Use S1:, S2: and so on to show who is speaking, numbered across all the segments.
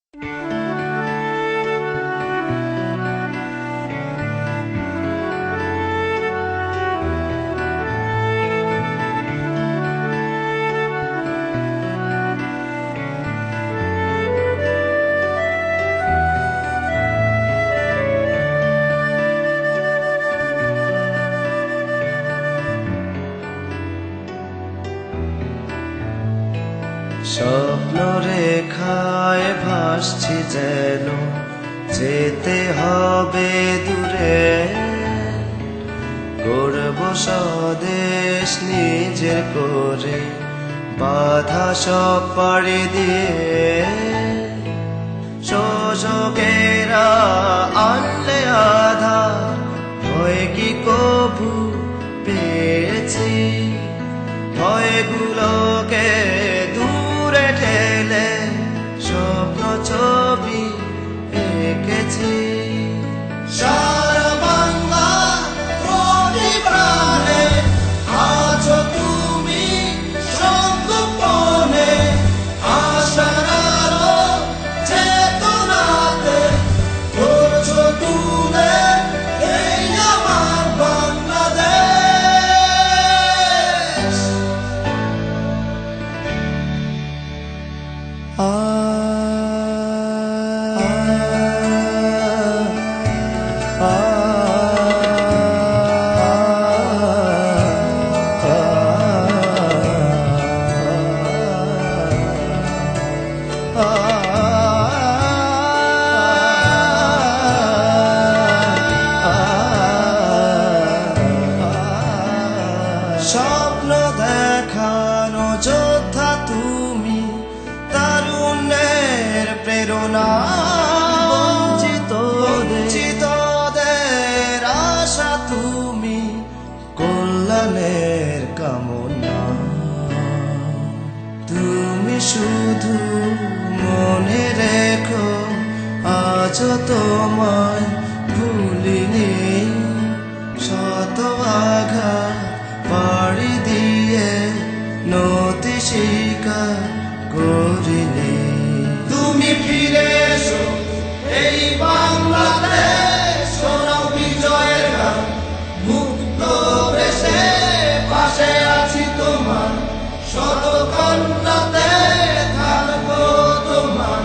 S1: স্বপ্ন রেখায় ভাসছি যেন যেতে হবে দূরে, গড়ব স্বদেশ নিজের করে, বাধা সব পাড়ি দিয়ে। শোষকেরা আনলে আধার, ভয় কি কভু পেয়েছি? ভয়গুলোকে দূরে ঠেলে স্বপ্ন ছবি এঁকেছি। সারা বাংলা প্রতি প্রাণে আছো তুমি সংগোপনে, আশার আলো চেতনাতে ধরছো তুলে এই আমার বাংলাদেশ। স্বপ্ন দেখানো যোদ্ধা তুমি, তারুণ্যের প্রেরণা, বঞ্চিতদের আশা তুমি, কল্যাণের কামনা। তুমি শুধু মনে রেখো আজও তোমায় ভুলিনি, শত আঘাত পাড়ি দিয়ে নতি স্বীকার করিনি। তুমি ফিরে এসো এই বাংলাদেশ, শোনাও বিজয়ের গান মুক্ত বেশে, পাশে আছি তোমার শত কন্যাতে, থাকবো তোমার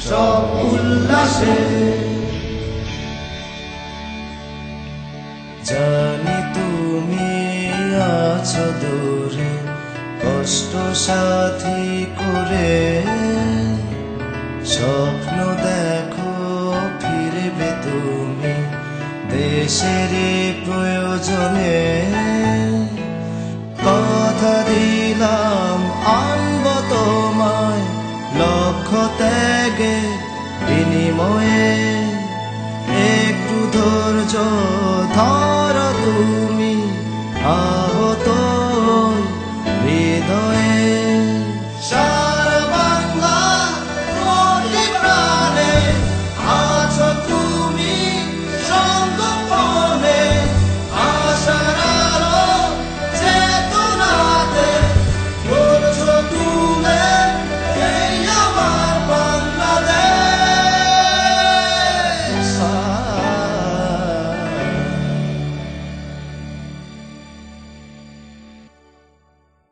S1: সব উল্লাসে। জানি তুমি আছো দূরে কষ্ট সাথী করে, স্বপ্ন দেখো ফিরবে তুমি দেশের প্রয়োজনে। কথা দিলাম আনবো তোমায় লক্ষ্য ত্যাগে বিনিময়ে, একটু ধৈর্য ধরো তুমি আহত হৃদয়ে।